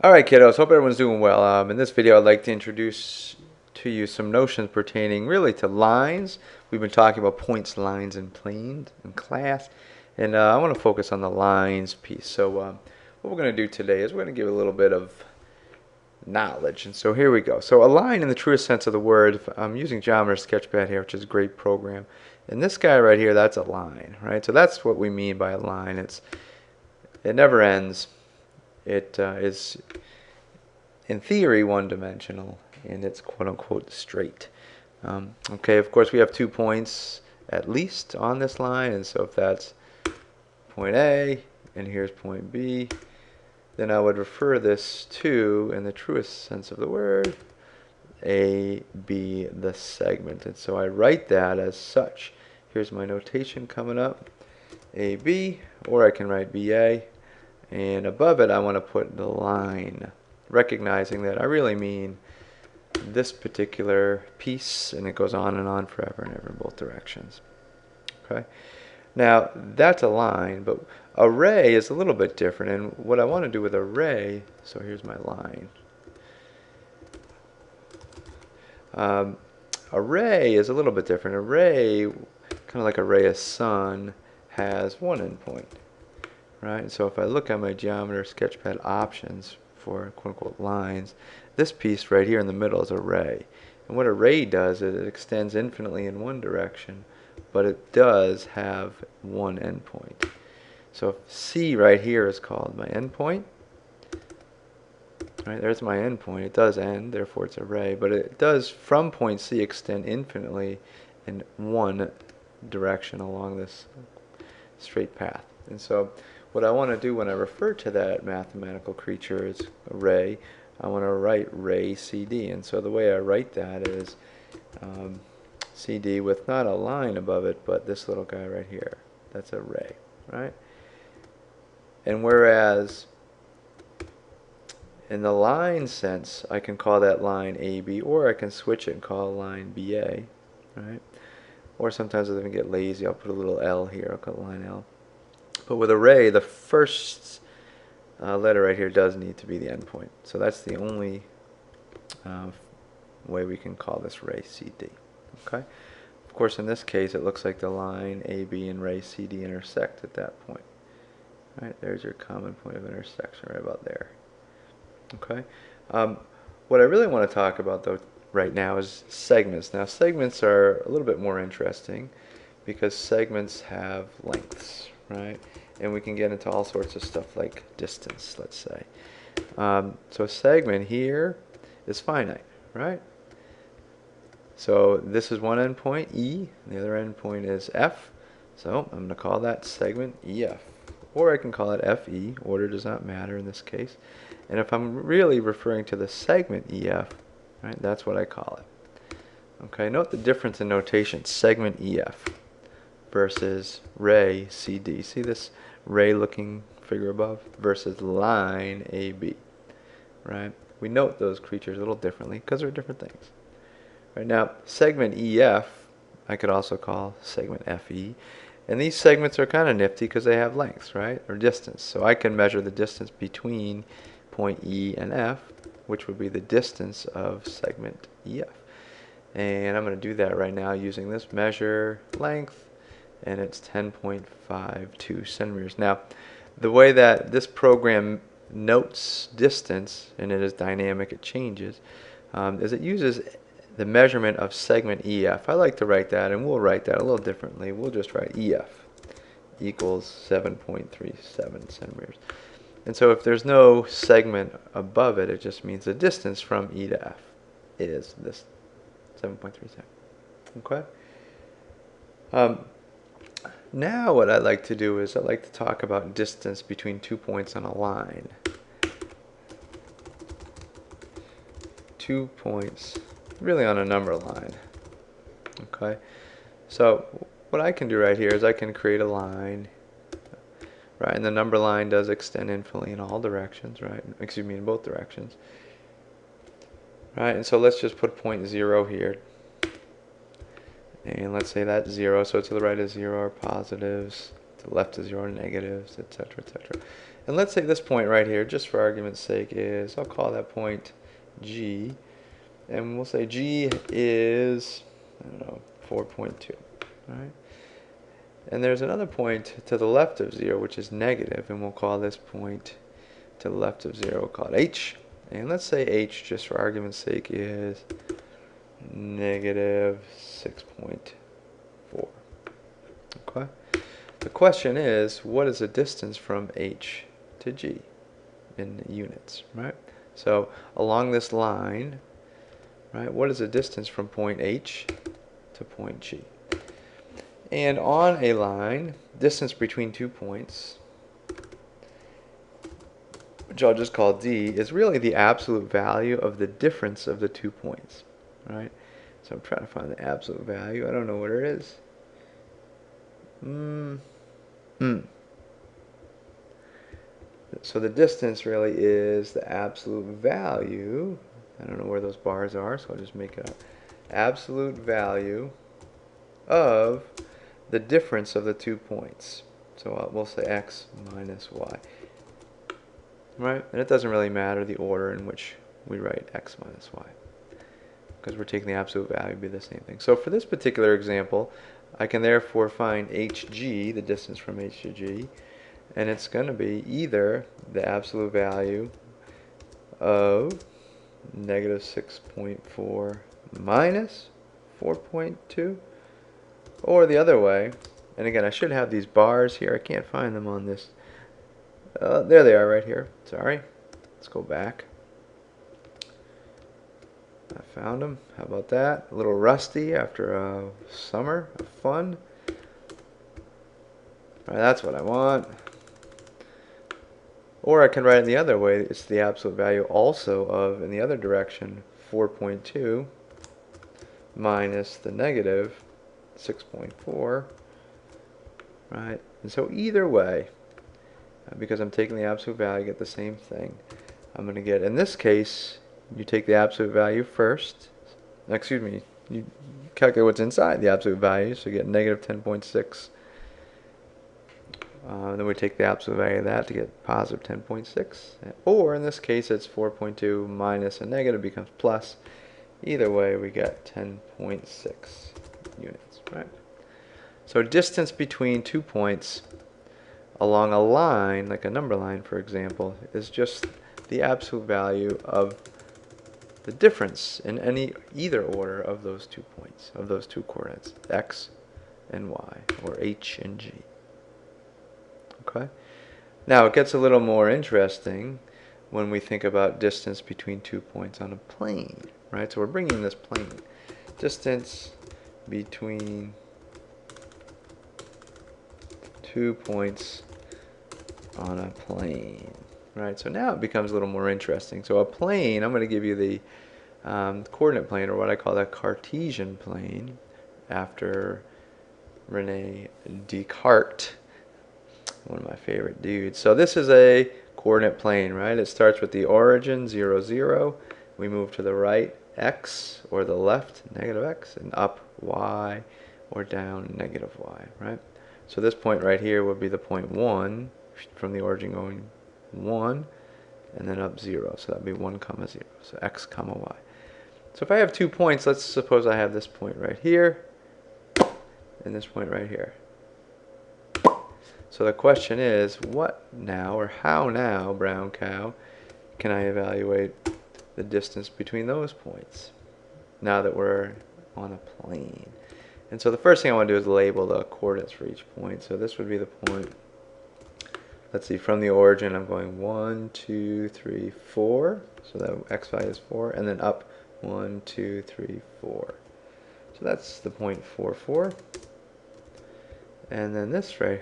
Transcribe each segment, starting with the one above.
Alright kiddos, hope everyone's doing well. In this video I'd like to introduce to you some notions pertaining really to lines. We've been talking about points, lines, and planes in class, and I want to focus on the lines piece. So what we're going to do today is we're going to give a little bit of knowledge, and so here we go. So a line in the truest sense of the word, I'm using Geometry Sketchpad here, which is a great program, and this guy right here, that's a line, right? So that's what we mean by a line. It never ends. It is, in theory, one-dimensional, and it's quote-unquote straight. Okay, of course, we have 2 points at least on this line, and so if that's point A, and here's point B, then I would refer this to, in the truest sense of the word, AB, the segment. And so I write that as such. Here's my notation coming up, AB, or I can write BA. And above it I want to put the line, recognizing that I really mean this particular piece, and it goes on and on forever and ever in both directions. Okay, now that's a line, but a ray is a little bit different, and what I want to do with a ray, so here's my line. A ray is a little bit different. A ray, kind of like a ray of sun, has one endpoint. Right, so if I look at my Geometry Sketchpad options for quote-unquote lines, this piece right here in the middle is a ray. And what a ray does is it extends infinitely in one direction, but it does have one endpoint. So C right here is called my endpoint. Right, there's my endpoint. It does end, therefore it's a ray, but it does from point C extend infinitely in one direction along this straight path. And so what I want to do when I refer to that mathematical creature as a ray, I want to write ray CD. And so the way I write that is CD with not a line above it, but this little guy right here. That's a ray, right? And whereas in the line sense, I can call that line AB, or I can switch it and call line BA, right? Or sometimes I'll even get lazy, I'll put a little L here, I'll call line L. But with array, the first letter right here does need to be the endpoint. So that's the only way we can call this ray CD. Okay. Of course, in this case, it looks like the line AB and ray CD intersect at that point. Right, there's your common point of intersection right about there. Okay. What I really want to talk about, though, right now is segments. Now, segments are a little bit more interesting because segments have lengths, right? And we can get into all sorts of stuff like distance, let's say. So a segment here is finite, right? So this is one endpoint, E, and the other endpoint is F. So I'm going to call that segment EF. Or I can call it FE, order does not matter in this case. And if I'm really referring to the segment EF, right, that's what I call it. Okay, note the difference in notation, segment EF versus ray CD. See this ray looking figure above versus line AB, right? We note those creatures a little differently because they're different things. Right, now segment EF I could also call segment FE, and these segments are kind of nifty because they have lengths, right, or distance. So I can measure the distance between point E and F, which would be the distance of segment EF. And I'm going to do that right now using this measure length, and it's 10.52 centimeters. Now, the way that this program notes distance, and it is dynamic, it changes, is it uses the measurement of segment EF. I like to write that, and we'll write that a little differently. We'll just write EF equals 7.37 centimeters. And so if there's no segment above it, it just means the distance from E to F is this 7.37. Okay? Now what I like to do is I like to talk about distance between 2 points on a line. 2 points really on a number line. Okay? So what I can do right here is I can create a line, right? And the number line does extend infinitely in all directions, right? Excuse me, in both directions. Right? And so let's just put point 0 here. And let's say that's 0, so to the right of 0 are positives, to the left of 0 are negatives, etc., etc. And let's say this point right here, just for argument's sake, is, I'll call that point G. And we'll say G is, I don't know, 4.2. All right? And there's another point to the left of 0, which is negative, and we'll call this point to the left of 0, we'll call it H. And let's say H, just for argument's sake, is negative 6.4. Okay? The question is, what is the distance from H to G in units, right? So along this line, right, what is the distance from point H to point G? And on a line, distance between 2 points, which I'll just call D, is really the absolute value of the difference of the 2 points, right? So I'm trying to find the absolute value. I don't know what it is. So the distance really is the absolute value. I don't know where those bars are, so I'll just make it up. Absolute value of the difference of the 2 points. So we'll say x minus y. Right? And it doesn't really matter the order in which we write x minus y, because we're taking the absolute value to be the same thing. So for this particular example, I can therefore find hg, the distance from h to g, and it's going to be either the absolute value of negative 6.4 minus 4.2, or the other way. And again, I should have these bars here. I can't find them on this. There they are right here. Sorry. Let's go back. I found them. How about that? A little rusty after a summer of fun. All right, that's what I want. Or I can write it the other way. It's the absolute value also of, in the other direction, 4.2 minus the negative 6.4. Right? And so either way, because I'm taking the absolute value, I get the same thing. I'm going to get, in this case, you take the absolute value first. Excuse me, you calculate what's inside the absolute value, so you get negative 10.6. Then we take the absolute value of that to get positive 10.6. Or in this case, it's 4.2 minus a negative becomes plus. Either way, we get 10.6 units, right? So distance between 2 points along a line, like a number line for example, is just the absolute value of the difference in either order of those 2 points, of those 2 coordinates, x and y, or h and g. Okay? Now it gets a little more interesting when we think about distance between 2 points on a plane, right? So we're bringing this plane. Distance between 2 points on a plane, right? So now it becomes a little more interesting. So a plane, I'm going to give you the coordinate plane, or what I call the Cartesian plane, after Rene Descartes, one of my favorite dudes. So this is a coordinate plane, right? It starts with the origin 0, 0. We move to the right x, or the left negative x, and up y, or down negative y, right? So this point right here would be the point 1, from the origin going 1, and then up 0. So that would be 1 comma 0. So x comma y. So if I have 2 points, let's suppose I have this point right here and this point right here. So the question is, what now, or how now, brown cow, can I evaluate the distance between those points now that we're on a plane? And so the first thing I want to do is label the coordinates for each point. So this would be the point, let's see, from the origin I'm going 1, 2, 3, 4. So that x value is 4, and then up 1, 2, 3, 4. So that's the point 4, 4. And then this right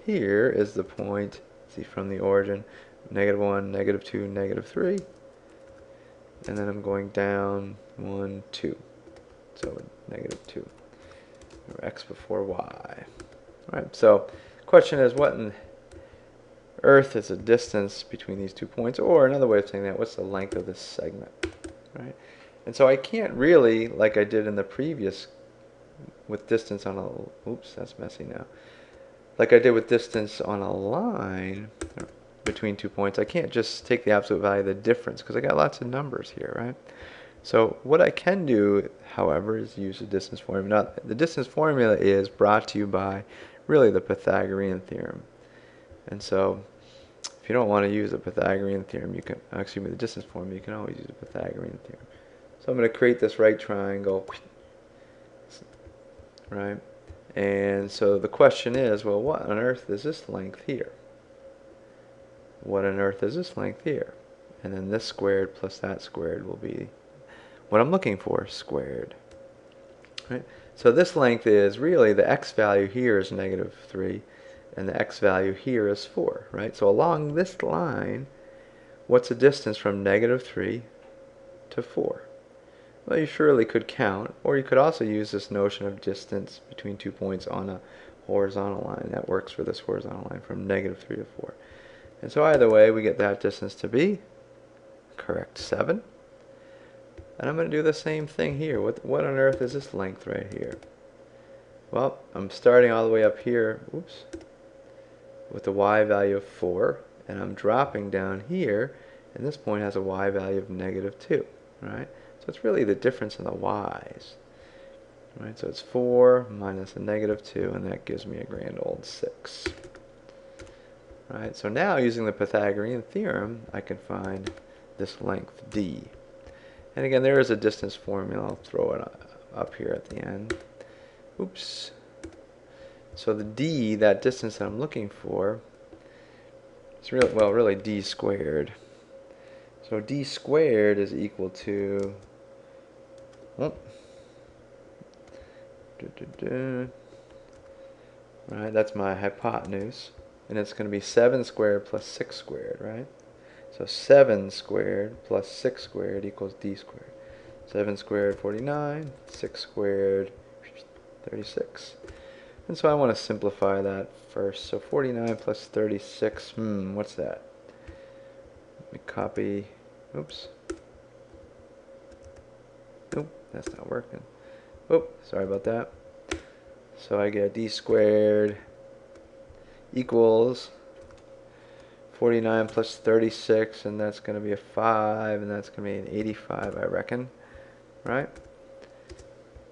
here is the point, see, from the origin, negative 1, negative 2, negative 3. And then I'm going down 1, 2. So negative 2. Or x before y. Alright, so question is, what in earth is the distance between these 2 points? Or another way of saying that, what's the length of this segment? Right? And so I can't really, like I did in the previous, with distance on a, oops, that's messy now. Like I did with distance on a line, between 2 points, I can't just take the absolute value of the difference because I got lots of numbers here, right? So what I can do, however, is use the distance formula. Now, the distance formula is brought to you by really the Pythagorean theorem. And so if you don't want to use the Pythagorean theorem, you can, excuse me, the distance formula, you can always use the Pythagorean theorem. So I'm going to create this right triangle, right? And so the question is, well, what on earth is this length here? What on earth is this length here? And then this squared plus that squared will be what I'm looking for, squared. Right? So this length is really, the x value here is -3, and the x value here is 4, right? So along this line, what's the distance from -3 to 4? Well, you surely could count, or you could also use this notion of distance between 2 points on a horizontal line. That works for this horizontal line from -3 to 4. And so either way, we get that distance to be, correct, 7. And I'm going to do the same thing here. What on earth is this length right here? Well, I'm starting all the way up here, oops, with the y value of 4, and I'm dropping down here, and this point has a y value of -2, right? So it's really the difference in the y's, right? So it's 4 minus a -2, and that gives me a grand old 6. Right? So now, using the Pythagorean theorem, I can find this length d. And again, there is a distance formula. I'll throw it up here at the end. Oops. So the d, that distance that I'm looking for, is really, well, really d squared. So d squared is equal to, oh, right, that's my hypotenuse. And it's going to be 7 squared plus 6 squared, right? So 7 squared plus 6 squared equals d squared. 7 squared, 49. 6 squared, 36. And so I want to simplify that first. So 49 plus 36, what's that? Let me copy, oops. Nope, that's not working. Oh, sorry about that. So I get d squared equals 49 plus 36, and that's going to be a 5, and that's going to be an 85, I reckon, right?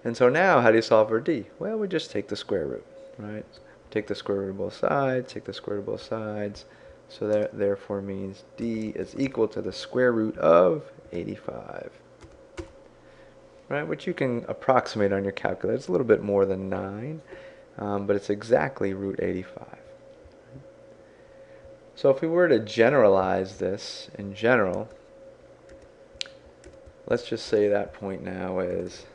And so now, how do you solve for d? Well, we just take the square root, right? Take the square root of both sides, take the square root of both sides, so that therefore means d is equal to the square root of 85, right? Which you can approximate on your calculator. It's a little bit more than 9, but it's exactly root 85. So if we were to generalize this in general, let's just say that point now is,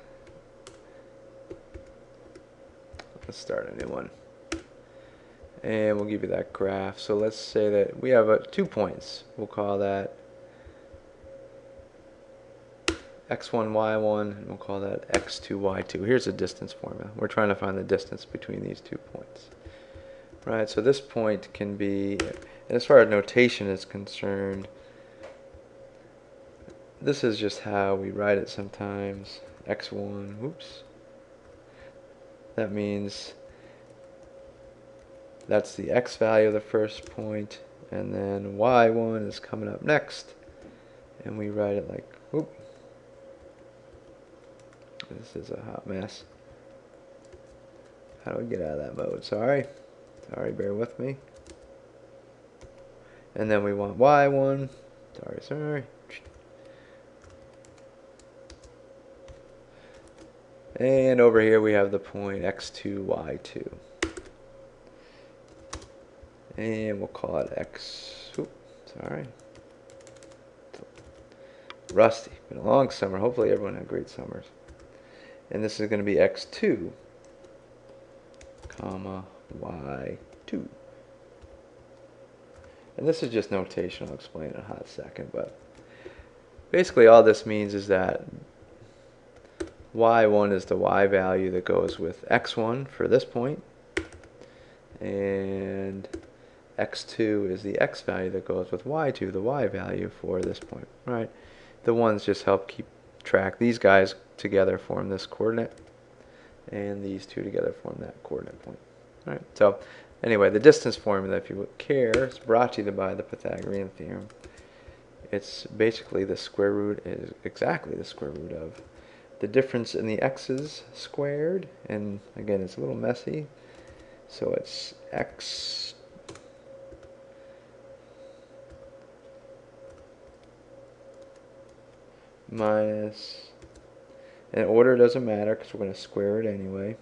let's start a new one. And we'll give you that graph. So let's say that we have 2 points. We'll call that x1, y1, and we'll call that x2, y2. Here's the distance formula. We're trying to find the distance between these 2 points. Right, so this point can be, as far as notation is concerned, this is just how we write it sometimes. x1, oops. That means that's the x value of the first point, and then y1 is coming up next, and we write it like, whoop. This is a hot mess. How do we get out of that mode? Sorry, bear with me. And then we want y1. Sorry. And over here we have the point x2, y2. And we'll call it x. Oops, sorry. Rusty. Been a long summer. Hopefully everyone had great summers. And this is going to be x2, comma, y2. And this is just notation. I'll explain in a hot second. But basically all this means is that y1 is the y value that goes with x1 for this point, and x2 is the x value that goes with y2, the y value for this point, right? The ones just help keep track. These guys together form this coordinate, and these two together form that coordinate point. Right. So Anyway, the distance formula, if you would care, is brought to you by the Pythagorean theorem. It's basically the square root is exactly the square root of the difference in the x's squared, and again it's a little messy, so it's x minus, and order doesn't matter because we're going to square it anyway.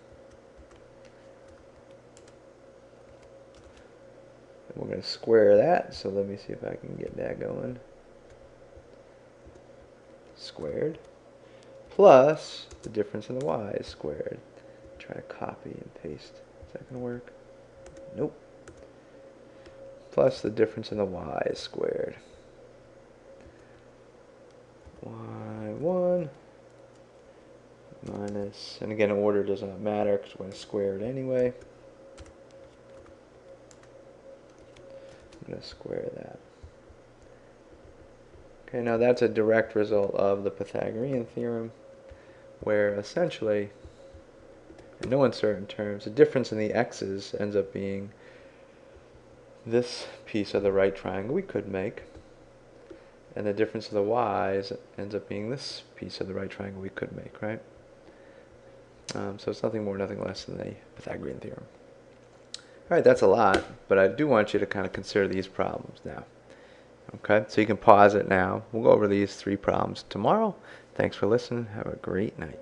And we're going to square that, so let me see if I can get that going. Squared plus the difference in the y's squared. Try to copy and paste. Is that going to work? Nope. Plus the difference in the y's squared. y1 minus, and again order does not matter because we're going to square it anyway. I'm going to square that. Okay, now that's a direct result of the Pythagorean theorem, where essentially, in no uncertain terms, the difference in the x's ends up being this piece of the right triangle we could make, and the difference of the y's ends up being this piece of the right triangle we could make, right? So it's nothing more, nothing less than the Pythagorean theorem. Alright, that's a lot, but I do want you to kind of consider these problems now. Okay, so you can pause it now. We'll go over these 3 problems tomorrow. Thanks for listening. Have a great night.